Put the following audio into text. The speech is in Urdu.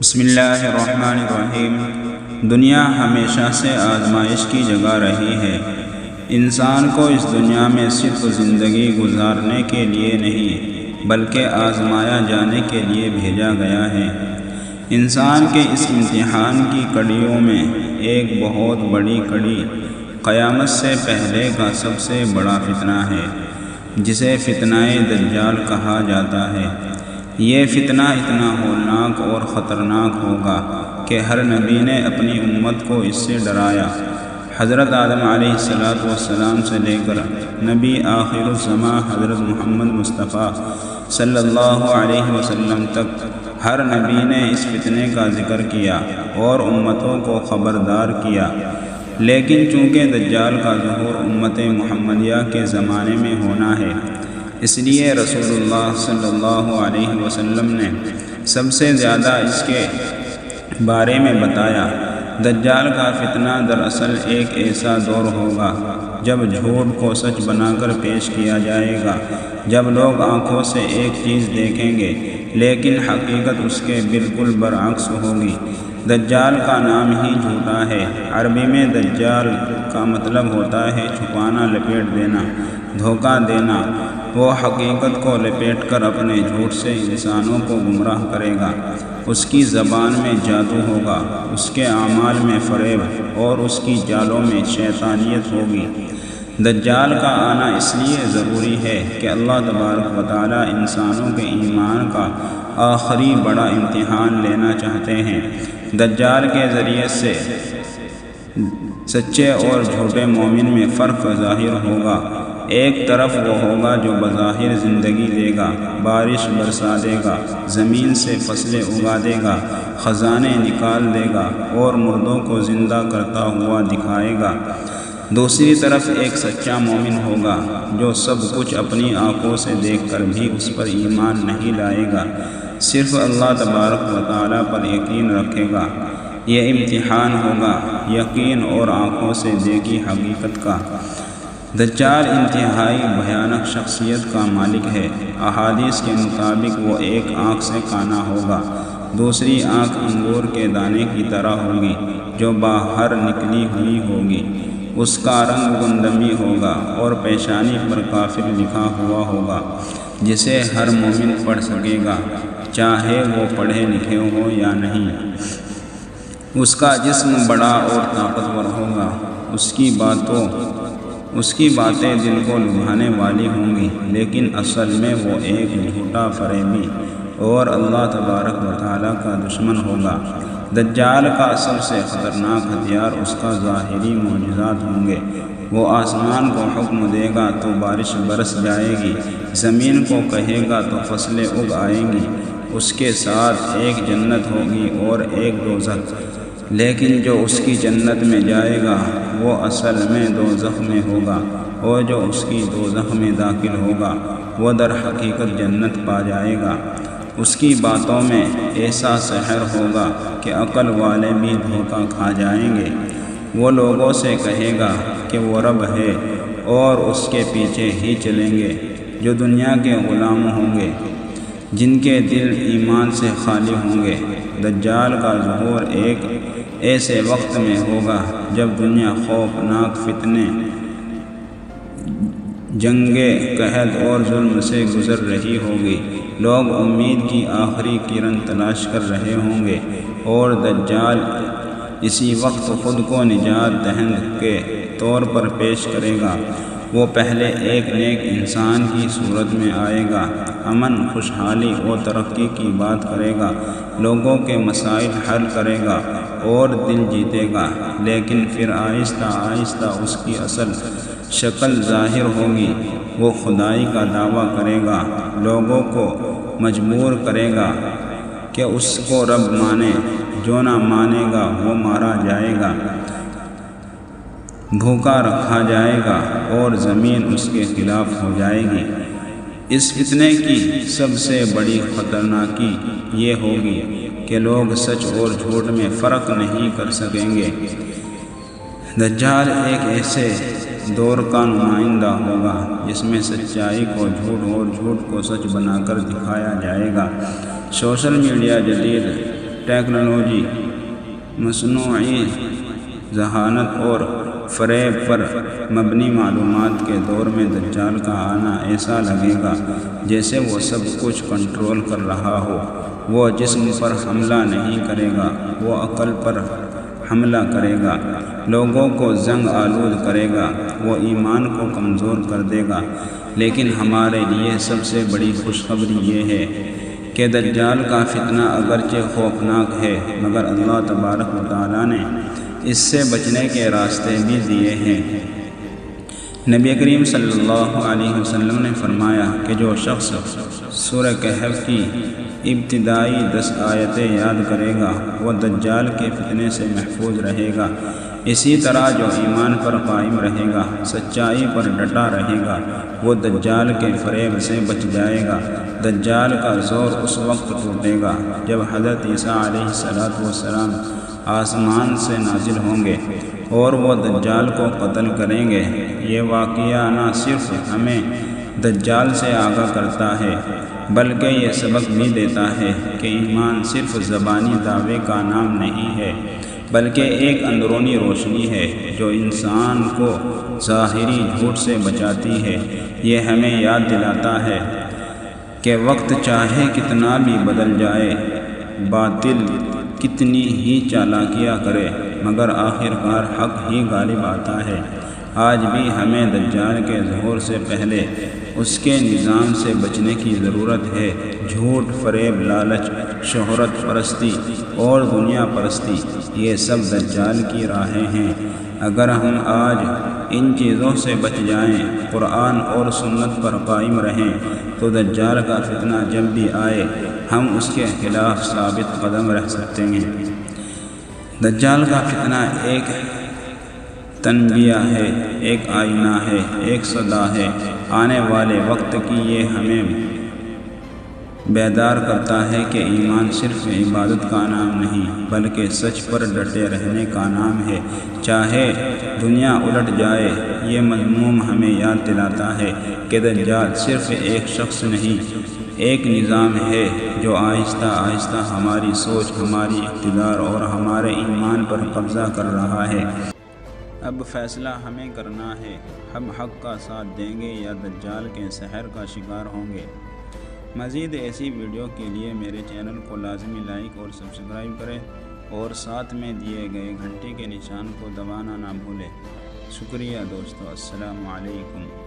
بسم اللہ الرحمن الرحیم۔ دنیا ہمیشہ سے آزمائش کی جگہ رہی ہے۔ انسان کو اس دنیا میں صرف زندگی گزارنے کے لیے نہیں بلکہ آزمایا جانے کے لیے بھیجا گیا ہے۔ انسان کے اس امتحان کی کڑیوں میں ایک بہت بڑی کڑی قیامت سے پہلے کا سب سے بڑا فتنہ ہے، جسے فتنہ دجال کہا جاتا ہے۔ یہ فتنہ اتنا ہولناک اور خطرناک ہوگا کہ ہر نبی نے اپنی امت کو اس سے ڈرایا۔ حضرت آدم علیہ السلام سے لے کر نبی آخر الزماں حضرت محمد مصطفیٰ صلی اللہ علیہ وسلم تک ہر نبی نے اس فتنے کا ذکر کیا اور امتوں کو خبردار کیا، لیکن چونکہ دجال کا ظہور امت محمدیہ کے زمانے میں ہونا ہے، اس لیے رسول اللہ صلی اللہ علیہ وسلم نے سب سے زیادہ اس کے بارے میں بتایا۔ دجال کا فتنہ دراصل ایک ایسا دور ہوگا جب جھوٹ کو سچ بنا کر پیش کیا جائے گا، جب لوگ آنکھوں سے ایک چیز دیکھیں گے لیکن حقیقت اس کے بالکل برعکس ہوگی۔ دجال کا نام ہی جھوٹا ہے۔ عربی میں دجال کا مطلب ہوتا ہے چھپانا، لپیٹ دینا، دھوکہ دینا۔ وہ حقیقت کو لپیٹ کر اپنے جھوٹ سے انسانوں کو گمراہ کرے گا۔ اس کی زبان میں جادو ہوگا، اس کے اعمال میں فریب اور اس کی چالوں میں شیطانیت ہوگی۔ دجال کا آنا اس لیے ضروری ہے کہ اللہ تبارک و تعالیٰ انسانوں کے ایمان کا آخری بڑا امتحان لینا چاہتے ہیں۔ دجال کے ذریعے سے سچے اور جھوٹے مومن میں فرق ظاہر ہوگا۔ ایک طرف وہ ہوگا جو بظاہر زندگی دے گا، بارش برسا دے گا، زمین سے فصلیں اگا دے گا، خزانے نکال دے گا اور مردوں کو زندہ کرتا ہوا دکھائے گا۔ دوسری طرف ایک سچا مومن ہوگا جو سب کچھ اپنی آنکھوں سے دیکھ کر بھی اس پر ایمان نہیں لائے گا، صرف اللہ تبارک و تعالیٰ پر یقین رکھے گا۔ یہ امتحان ہوگا یقین اور آنکھوں سے دیکھی حقیقت کا۔ دجال انتہائی بھیانک شخصیت کا مالک ہے۔ احادیث کے مطابق وہ ایک آنکھ سے کانا ہوگا، دوسری آنکھ انگور کے دانے کی طرح ہوگی جو باہر نکلی ہوئی ہوگی۔ اس کا رنگ گندمی ہوگا اور پیشانی پر کافر لکھا ہوا ہوگا، جسے ہر مومن پڑھ سکے گا، چاہے وہ پڑھے لکھے ہو یا نہیں۔ اس کا جسم بڑا اور طاقتور ہوگا۔ اس کی باتیں دل کو لبھانے والی ہوں گی، لیکن اصل میں وہ ایک جھوٹا فریبی اور اللہ تبارک و تعالیٰ کا دشمن ہوگا۔ دجال کا سب سے خطرناک ہتھیار اس کا ظاہری معجزات ہوں گے۔ وہ آسمان کو حکم دے گا تو بارش برس جائے گی، زمین کو کہے گا تو فصلیں اگ آئیں گی۔ اس کے ساتھ ایک جنت ہوگی اور ایک دوزخ، لیکن جو اس کی جنت میں جائے گا وہ اصل میں دوزخ میں ہوگا، اور جو اس کی دوزخ میں داخل ہوگا وہ در حقیقت جنت پا جائے گا۔ اس کی باتوں میں ایسا سحر ہوگا کہ عقل والے بھی دھوکہ کھا جائیں گے۔ وہ لوگوں سے کہے گا کہ وہ رب ہے اور اس کے پیچھے ہی چلیں گے، جو دنیا کے غلام ہوں گے، جن کے دل ایمان سے خالی ہوں گے۔ دجال کا ظہور ایک ایسے وقت میں ہوگا جب دنیا خوفناک فتنے، جنگیں، قحط اور ظلم سے گزر رہی ہوگی۔ لوگ امید کی آخری کرن تلاش کر رہے ہوں گے، اور دجال اسی وقت خود کو نجات دہند کے طور پر پیش کرے گا۔ وہ پہلے ایک نیک انسان کی صورت میں آئے گا، امن، خوشحالی اور ترقی کی بات کرے گا، لوگوں کے مسائل حل کرے گا اور دل جیتے گا، لیکن پھر آہستہ آہستہ اس کی اصل شکل ظاہر ہوگی۔ وہ خدائی کا دعویٰ کرے گا، لوگوں کو مجبور کرے گا کہ اس کو رب مانے، جو نہ مانے گا وہ مارا جائے گا، بھوکا رکھا جائے گا اور زمین اس کے خلاف ہو جائے گی۔ اس فتنے کی سب سے بڑی خطرناکی یہ ہوگی کہ لوگ سچ اور جھوٹ میں فرق نہیں کر سکیں گے۔ دجال ایک ایسے دور کا نمائندہ ہوگا جس میں سچائی کو جھوٹ اور جھوٹ کو سچ بنا کر دکھایا جائے گا۔ سوشل میڈیا جدید ٹیکنالوجی، مصنوعی ذہانت اور فریب پر مبنی معلومات کے دور میں دجال کا آنا ایسا لگے گا جیسے وہ سب کچھ کنٹرول کر رہا ہو۔ وہ جسم پر حملہ نہیں کرے گا، وہ عقل پر حملہ کرے گا، لوگوں کو زنگ آلود کرے گا، وہ ایمان کو کمزور کر دے گا۔ لیکن ہمارے لیے سب سے بڑی خوشخبری یہ ہے کہ دجال کا فتنہ اگرچہ خوفناک ہے مگر اللہ تبارک و تعالیٰ نے اس سے بچنے کے راستے بھی دیے ہیں۔ نبی کریم صلی اللہ علیہ وسلم نے فرمایا کہ جو شخص سورہ کہف کی ابتدائی 10 آیتیں یاد کرے گا وہ دجال کے فتنے سے محفوظ رہے گا۔ اسی طرح جو ایمان پر قائم رہے گا، سچائی پر ڈٹا رہے گا، وہ دجال کے فریب سے بچ جائے گا۔ دجال کا زور اس وقت ٹوٹے گا جب حضرت عیسیٰ علیہ السلام آسمان سے نازل ہوں گے اور وہ دجال کو قتل کریں گے۔ یہ واقعہ نہ صرف ہمیں دجال سے آگاہ کرتا ہے بلکہ یہ سبق بھی دیتا ہے کہ ایمان صرف زبانی دعوے کا نام نہیں ہے بلکہ ایک اندرونی روشنی ہے جو انسان کو ظاہری جھوٹ سے بچاتی ہے۔ یہ ہمیں یاد دلاتا ہے کہ وقت چاہے کتنا بھی بدل جائے، باطل کتنی ہی چالاکیاں کرے، مگر آخر کار حق ہی غالب آتا ہے۔ آج بھی ہمیں دجال کے ظہور سے پہلے اس کے نظام سے بچنے کی ضرورت ہے۔ جھوٹ، فریب، لالچ، شہرت پرستی اور دنیا پرستی، یہ سب دجال کی راہیں ہیں۔ اگر ہم آج ان چیزوں سے بچ جائیں، قرآن اور سنت پر قائم رہیں، تو دجال کا فتنہ جب بھی آئے ہم اس کے خلاف ثابت قدم رہ سکتے ہیں۔ دجال کا فتنہ ایک تنبیہ ہے، ایک آئینہ ہے، ایک صدا ہے آنے والے وقت کی۔ یہ ہمیں بیدار کرتا ہے کہ ایمان صرف عبادت کا نام نہیں بلکہ سچ پر ڈٹے رہنے کا نام ہے، چاہے دنیا الٹ جائے۔ یہ مضمون ہمیں یاد دلاتا ہے کہ دجال صرف ایک شخص نہیں، ایک نظام ہے جو آہستہ آہستہ ہماری سوچ، ہماری اقتدار اور ہمارے ایمان پر قبضہ کر رہا ہے۔ اب فیصلہ ہمیں کرنا ہے، ہم حق کا ساتھ دیں گے یا دجال کے سحر کا شکار ہوں گے۔ مزید ایسی ویڈیو کے لیے میرے چینل کو لازمی لائک اور سبسکرائب کریں اور ساتھ میں دیے گئے گھنٹی کے نشان کو دبانا نہ بھولیں۔ شکریہ دوستو، السلام علیکم۔